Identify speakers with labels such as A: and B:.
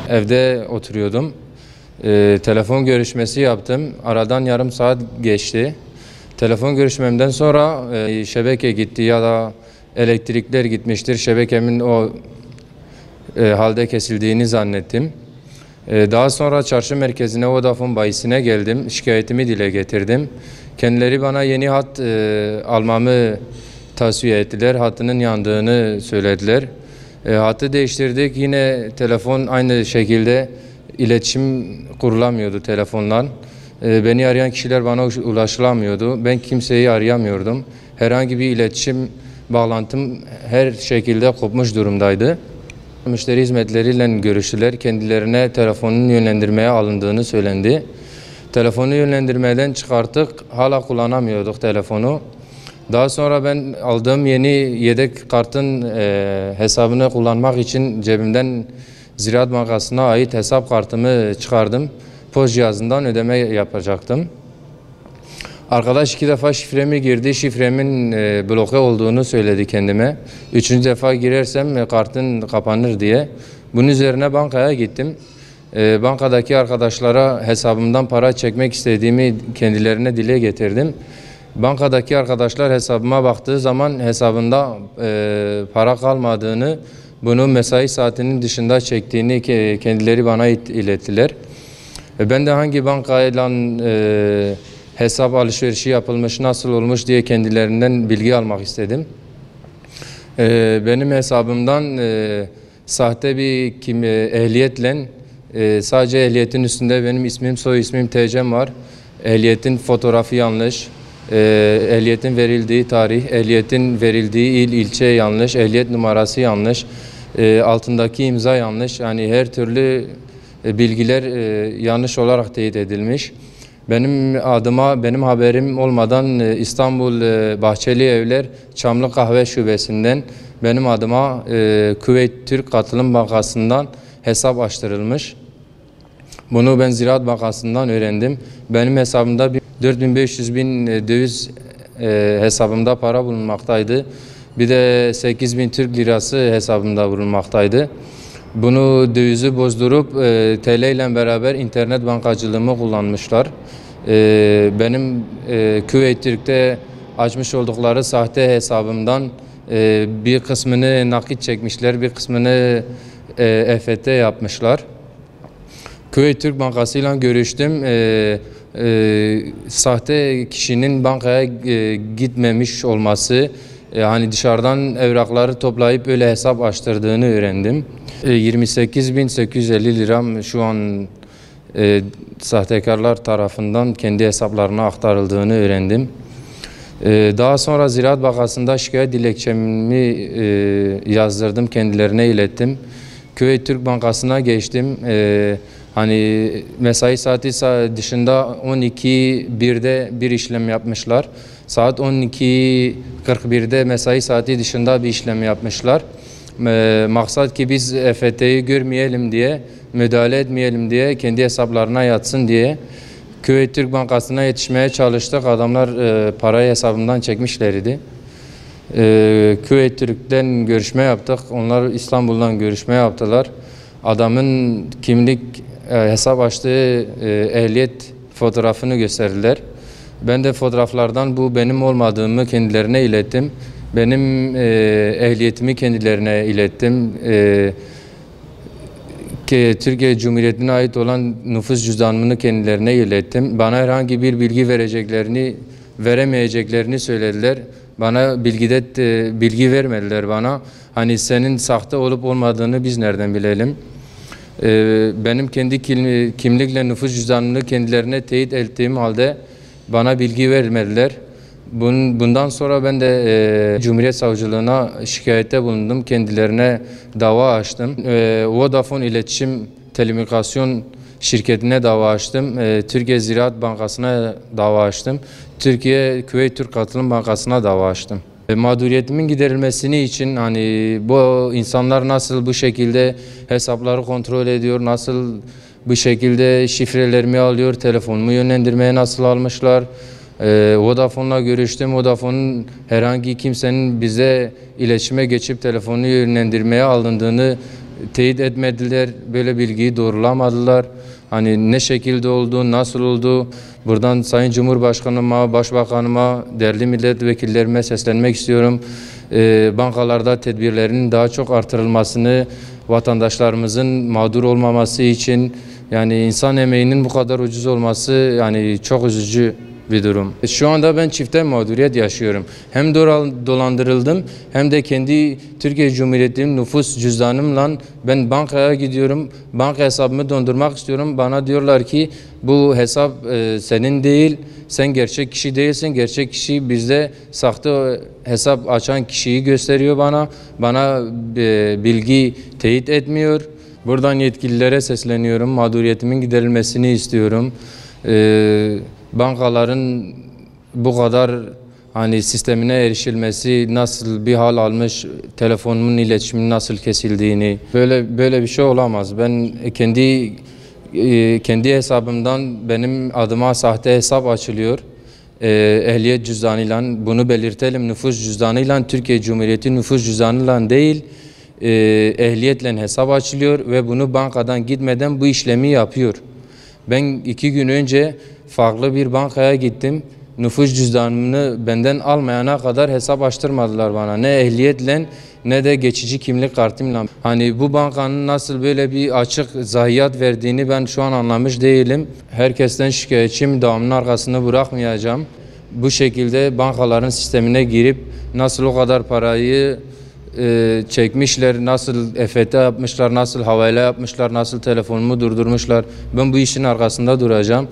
A: Evde oturuyordum. Telefon görüşmesi yaptım. Aradan yarım saat geçti. Telefon görüşmemden sonra şebeke gitti ya da elektrikler gitmiştir. Şebekemin o halde kesildiğini zannettim. Daha sonra çarşı merkezine Vodafone bayisine geldim. Şikayetimi dile getirdim. Kendileri bana yeni hat almamı tavsiye ettiler. Hattının yandığını söylediler. Hattı değiştirdik. Yine telefon aynı şekilde iletişim kurulamıyordu telefonla. Beni arayan kişiler bana ulaşılamıyordu. Ben kimseyi arayamıyordum. Herhangi bir iletişim bağlantım her şekilde kopmuş durumdaydı. Müşteri hizmetleriyle görüştüler. Kendilerine telefonun yönlendirmeye alındığını söylendi. Telefonu yönlendirmeden çıkarttık. Hala kullanamıyorduk telefonu. Daha sonra ben aldığım yeni yedek kartın hesabını kullanmak için cebimden Ziraat Bankası'na ait hesap kartımı çıkardım. Post cihazından ödeme yapacaktım. Arkadaş 2 defa şifremi girdi. Şifremin bloke olduğunu söyledi kendime. 3. defa girersem kartın kapanır diye. Bunun üzerine bankaya gittim. Bankadaki arkadaşlara hesabımdan para çekmek istediğimi kendilerine dile getirdim. Bankadaki arkadaşlar hesabıma baktığı zaman hesabında para kalmadığını, bunu mesai saatinin dışında çektiğini kendileri bana ilettiler. Ben de hangi bankayla hesap alışverişi yapılmış, nasıl olmuş diye kendilerinden bilgi almak istedim. Benim hesabımdan sahte bir ehliyetle, sadece ehliyetin üstünde benim ismim, soy ismim, TC'm var. Ehliyetin fotoğrafı yanlış. Ehliyetin verildiği tarih, ehliyetin verildiği il, ilçe yanlış, ehliyet numarası yanlış, altındaki imza yanlış. Yani her türlü bilgiler yanlış olarak teyit edilmiş. Benim adıma, benim haberim olmadan İstanbul Bahçeli Evler Çamlı Kahve Şubesi'nden benim adıma Kuveyt Türk Katılım Bankası'ndan hesap açtırılmış. Bunu ben Ziraat Bankası'ndan öğrendim. Benim hesabımda 4.500.000 döviz hesabımda para bulunmaktaydı. Bir de 8.000 Türk lirası hesabımda bulunmaktaydı. Bunu dövizi bozdurup TL ile beraber internet bankacılığımı kullanmışlar. Benim Kuveyt Türk'te açmış oldukları sahte hesabımdan bir kısmını nakit çekmişler, bir kısmını EFT yapmışlar. Kuveyt Türk Bankası ile görüştüm. Sahte kişinin bankaya gitmemiş olması, hani dışarıdan evrakları toplayıp öyle hesap açtırdığını öğrendim. 28.850 liram şu an sahtekarlar tarafından kendi hesaplarına aktarıldığını öğrendim. Daha sonra Ziraat Bankası'nda şikayet dilekçemi yazdırdım, kendilerine ilettim. Kuveyt Türk Bankası'na geçtim. Hani mesai saati dışında 12.1'de bir işlem yapmışlar. Saat 12.41'de mesai saati dışında bir işlem yapmışlar. Maksat ki biz EFT'yi görmeyelim diye, müdahale etmeyelim diye, kendi hesaplarına yatsın diye Kuveyt Türk Bankası'na yetişmeye çalıştık. Adamlar parayı hesabından çekmişlerdi. Kuveyt Türk'ten görüşme yaptık. Onlar İstanbul'dan görüşme yaptılar. Adamın kimlik, hesap açtığı ehliyet fotoğrafını gösterdiler. Ben de fotoğraflardan bu benim olmadığımı kendilerine ilettim. Benim ehliyetimi kendilerine ilettim. Türkiye Cumhuriyeti'ne ait olan nüfus cüzdanımı kendilerine ilettim. Bana herhangi bir bilgi veremeyeceklerini söylediler. Bana bilgi vermediler bana. Hani senin sahte olup olmadığını biz nereden bilelim? Benim kendi kimlikle nüfus cüzdanını kendilerine teyit ettiğim halde bana bilgi vermediler. Bundan sonra ben de Cumhuriyet Savcılığına şikayette bulundum. Kendilerine dava açtım. Vodafone İletişim Telekomünikasyon Şirketi'ne dava açtım. Türkiye Ziraat Bankası'na dava açtım. Türkiye Kuveyt Türk Katılım Bankası'na dava açtım. Mağduriyetimin giderilmesini için hani bu insanlar nasıl bu şekilde hesapları kontrol ediyor, nasıl bu şekilde şifrelerimi alıyor, telefonumu yönlendirmeye nasıl almışlar. Vodafone'la görüştüm. Vodafone'un herhangi kimsenin bize iletişime geçip telefonu yönlendirmeye alındığını teyit etmediler, böyle bilgiyi doğrulamadılar. Hani ne şekilde oldu, nasıl oldu? Buradan Sayın Cumhurbaşkanıma, Başbakanıma, değerli milletvekillerime seslenmek istiyorum. Bankalarda tedbirlerin daha çok artırılmasını, vatandaşlarımızın mağdur olmaması için, yani insan emeğinin bu kadar ucuz olması yani çok üzücü bir durum. Şu anda ben çifte mağduriyet yaşıyorum. Hem dolandırıldım hem de kendi Türkiye Cumhuriyeti'nin nüfus cüzdanımla ben bankaya gidiyorum. Banka hesabımı dondurmak istiyorum. Bana diyorlar ki bu hesap senin değil. Sen gerçek kişi değilsin. Gerçek kişi bizde sahte hesap açan kişiyi gösteriyor bana. Bana bilgi teyit etmiyor. Buradan yetkililere sesleniyorum. Mağduriyetimin giderilmesini istiyorum. Bankaların bu kadar hani sistemine erişilmesi nasıl bir hal almış, telefonumun iletişimin nasıl kesildiğini, böyle bir şey olamaz. Ben kendi hesabımdan benim adıma sahte hesap açılıyor. Ehliyet cüzdanıyla bunu belirtelim, nüfus cüzdanıyla, Türkiye Cumhuriyeti nüfus cüzdanıyla değil, ehliyetle hesap açılıyor ve bunu bankadan gitmeden bu işlemi yapıyor. Ben 2 gün önce farklı bir bankaya gittim. Nüfus cüzdanımı benden almayana kadar hesap açtırmadılar bana. Ne ehliyetle ne de geçici kimlik kartımla. Hani bu bankanın nasıl böyle bir açık zayiat verdiğini ben şu an anlamış değilim. Herkesten şikayetçiyim, devamının arkasını bırakmayacağım. Bu şekilde bankaların sistemine girip nasıl o kadar parayı çekmişler, nasıl EFT yapmışlar, nasıl havale yapmışlar, nasıl telefonumu durdurmuşlar. Ben bu işin arkasında duracağım.